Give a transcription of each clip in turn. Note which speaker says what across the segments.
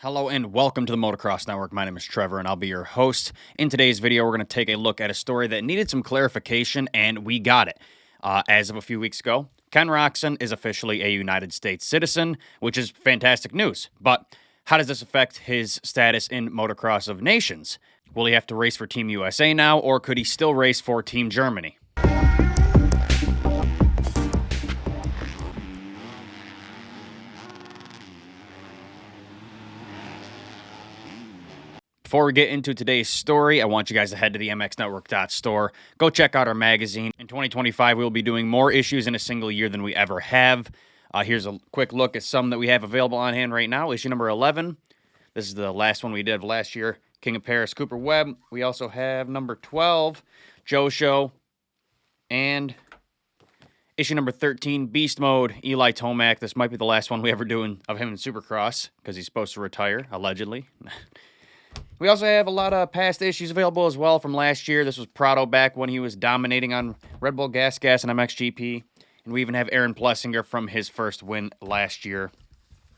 Speaker 1: Hello and welcome to the Motocross Network. My name is Trevor and I'll be your host. In today's video, we're going to take a look at a story that needed some clarification, and we got it. As of a few weeks ago, Ken Roczen is officially a United States citizen, which is fantastic news. But how does this affect his status in Motocross of Nations? Will he have to race for Team USA now, or could he still race for Team Germany? Before we get into today's story, I want you guys to head to the MXNetwork.store. Go check out our magazine. In 2025, we will be doing more issues in a single year than we ever have. Here's a quick look at some that we have available on hand right now. Issue number 11. This is the last one we did last year. King of Paris, Cooper Webb. We also have number 12, Joe Show. And issue number 13, Beast Mode, Eli Tomac. This might be the last one we ever do of him in Supercross, because he's supposed to retire, allegedly. We also have a lot of past issues available as well from last year. This was Prado back when he was dominating on Red Bull Gas and MXGP. And we even have Aaron Plessinger from his first win last year.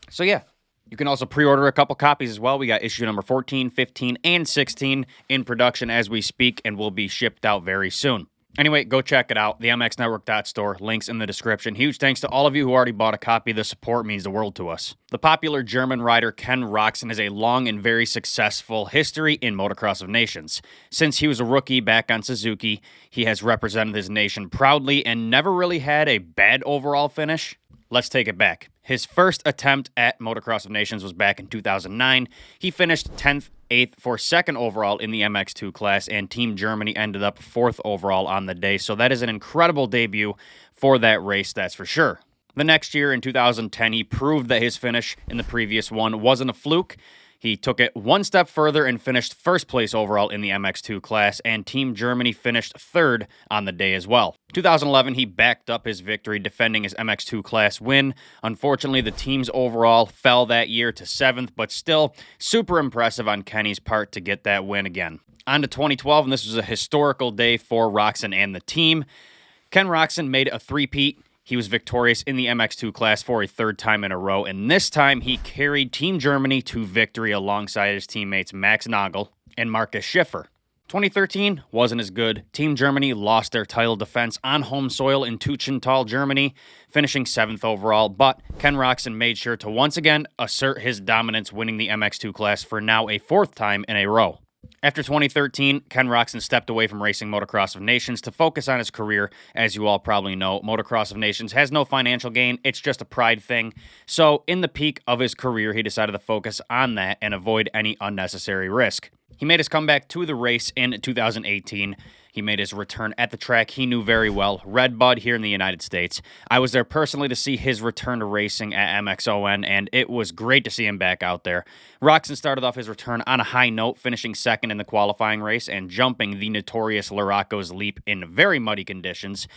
Speaker 1: So yeah, you can also pre-order a couple copies as well. We got issue number 14, 15, and 16 in production as we speak and will be shipped out very soon. Anyway, go check it out. The MXNetwork.store. Links in the description. Huge thanks to all of you who already bought a copy. The support means the world to us. The popular German rider Ken Roczen has a long and very successful history in Motocross of Nations. Since he was a rookie back on Suzuki, he has represented his nation proudly and never really had a bad overall finish. Let's take it back. His first attempt at Motocross of Nations was back in 2009. He finished 10th, 8th for second overall in the MX2 class, and Team Germany ended up 4th overall on the day. So that is an incredible debut for that race, that's for sure. The next year, in 2010, he proved that his finish in the previous one wasn't a fluke. He took it one step further and finished first place overall in the MX2 class, and Team Germany finished 3rd on the day as well. 2011, he backed up his victory, defending his MX2 class win. Unfortunately, the team's overall fell that year to 7th, but still super impressive on Kenny's part to get that win again. On to 2012, and this was a historical day for Roczen and the team. Ken Roczen made a three-peat. He was victorious in the MX2 class for a 3rd time in a row, and this time he carried Team Germany to victory alongside his teammates Max Nagel and Markus Schiffer. 2013 wasn't as good. Team Germany lost their title defense on home soil in Tuchenthal, Germany, finishing 7th overall, but Ken Roczen made sure to once again assert his dominance, winning the MX2 class for now a 4th time in a row. After 2013, Ken Roczen stepped away from racing Motocross of Nations to focus on his career. As you all probably know, Motocross of Nations has no financial gain. It's just a pride thing. So in the peak of his career, he decided to focus on that and avoid any unnecessary risk. He made his comeback to the race in 2018. He made his return at the track he knew very well, Red Bud here in the United States. I was there personally to see his return to racing at MXoN, and it was great to see him back out there. Roczen started off his return on a high note, finishing 2nd in the qualifying race and jumping the notorious Laraco's Leap in very muddy conditions.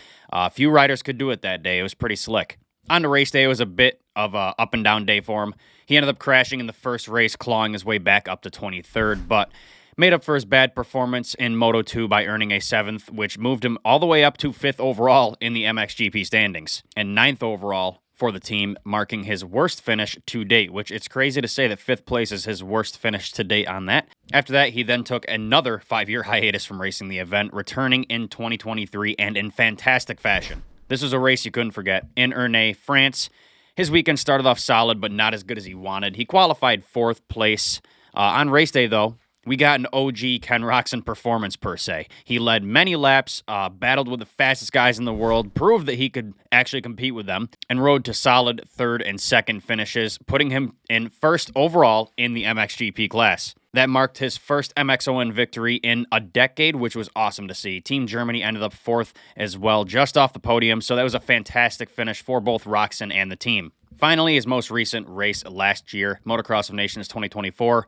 Speaker 1: Few riders could do it that day. It was pretty slick. On the race day, it was a bit of a up and down day for him. He ended up crashing in the first race, clawing his way back up to 23rd, but made up for his bad performance in Moto2 by earning a 7th, which moved him all the way up to 5th overall in the MXGP standings, and 9th overall for the team, marking his worst finish to date, which it's crazy to say that 5th place is his worst finish to date on that. After that, he then took another 5-year hiatus from racing the event, returning in 2023 and in fantastic fashion. This was a race you couldn't forget. In Ernay, France, his weekend started off solid, but not as good as he wanted. He qualified 4th place. On race day, though, we got an OG Ken Roczen performance, per se. He led many laps, battled with the fastest guys in the world, proved that he could actually compete with them, and rode to solid 3rd and 2nd finishes, putting him in 1st overall in the MXGP class. That marked his first MXoN victory in a decade, which was awesome to see. Team Germany ended up 4th as well, just off the podium, so that was a fantastic finish for both Roczen and the team. Finally, his most recent race last year, Motocross of Nations 2024.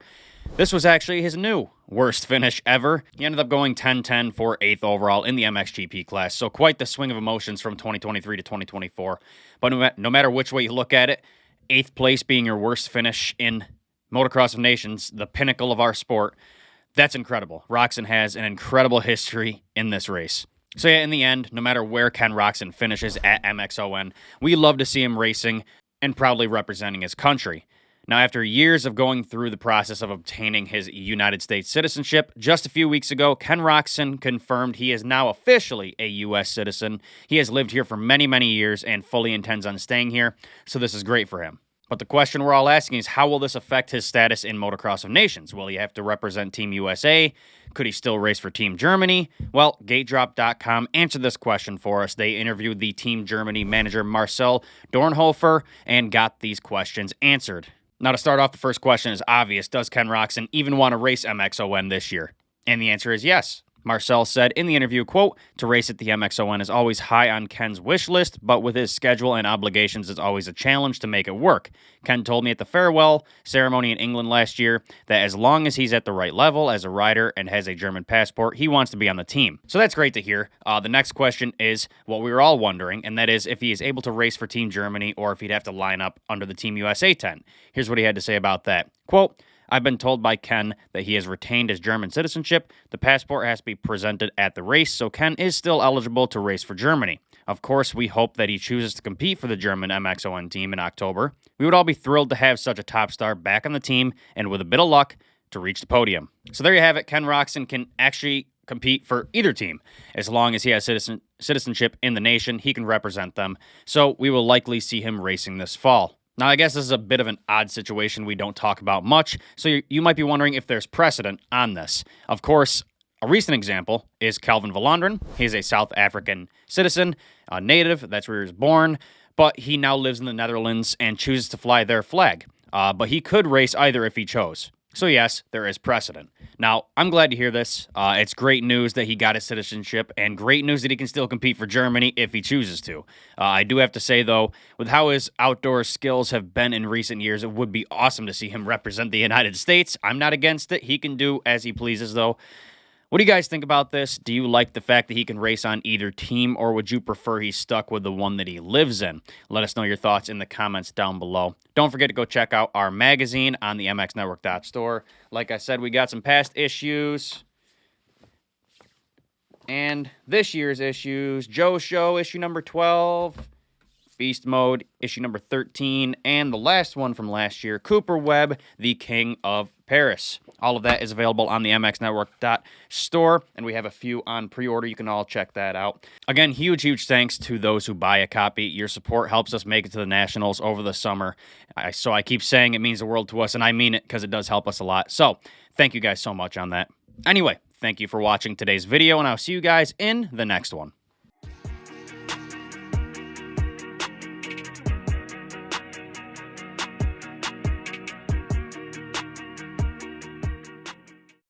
Speaker 1: This was actually his new worst finish ever. He ended up going 10-10 for 8th overall in the MXGP class, so quite the swing of emotions from 2023 to 2024. But no matter which way you look at it, 8th place being your worst finish in Motocross of Nations, the pinnacle of our sport, that's incredible. Roczen has an incredible history in this race. So yeah, in the end, no matter where Ken Roczen finishes at MXoN, we love to see him racing and proudly representing his country. Now, after years of going through the process of obtaining his United States citizenship, just a few weeks ago, Ken Roczen confirmed he is now officially a U.S. citizen. He has lived here for many, many years and fully intends on staying here, so this is great for him. But the question we're all asking is, how will this affect his status in Motocross of Nations? Will he have to represent Team USA? Could he still race for Team Germany? Well, GateDrop.com answered this question for us. They interviewed the Team Germany manager Marcel Dornhofer and got these questions answered. Now, to start off, the first question is obvious. Does Ken Roczen even want to race MXoN this year? And the answer is yes. Marcel said in the interview, quote, "To race at the MXoN is always high on Ken's wish list, but with his schedule and obligations, it's always a challenge to make it work. Ken told me at the farewell ceremony in England last year that as long as he's at the right level as a rider and has a German passport, he wants to be on the team." So that's great to hear. The next question is what we were all wondering, and that is if he is able to race for Team Germany or if he'd have to line up under the Team USA tent. Here's what he had to say about that. Quote, "I've been told by Ken that he has retained his German citizenship. The passport has to be presented at the race, so Ken is still eligible to race for Germany. Of course, we hope that he chooses to compete for the German MXoN team in October. We would all be thrilled to have such a top star back on the team and with a bit of luck to reach the podium." So there you have it. Ken Roczen can actually compete for either team. As long as he has citizenship in the nation, he can represent them. So we will likely see him racing this fall. Now, I guess this is a bit of an odd situation we don't talk about much, so you might be wondering if there's precedent on this. Of course, a recent example is Calvin Vallanderen. He's a South African citizen, a native, that's where he was born, but he now lives in the Netherlands and chooses to fly their flag. But he could race either if he chose. So yes, there is precedent. Now, I'm glad to hear this. It's great news that he got his citizenship and great news that he can still compete for Germany if he chooses to. I do have to say, though, with how his outdoor skills have been in recent years, it would be awesome to see him represent the United States. I'm not against it. He can do as he pleases, though. What do you guys think about this? Do you like the fact that he can race on either team, or would you prefer he's stuck with the one that he lives in? Let us know your thoughts in the comments down below. Don't forget to go check out our magazine on the MXNetwork.store. Like I said, we got some past issues and this year's issues. Joe Show, issue number 12. Beast Mode, issue number 13, and the last one from last year, Cooper Webb, the King of Paris. All of that is available on the MXNetwork.store, and we have a few on pre-order. You can all check that out. Again, huge thanks to those who buy a copy. Your support helps us make it to the Nationals over the summer. So I keep saying it means the world to us, and I mean it because it does help us a lot. So thank you guys so much on that. Anyway, thank you for watching today's video, and I'll see you guys in the next one.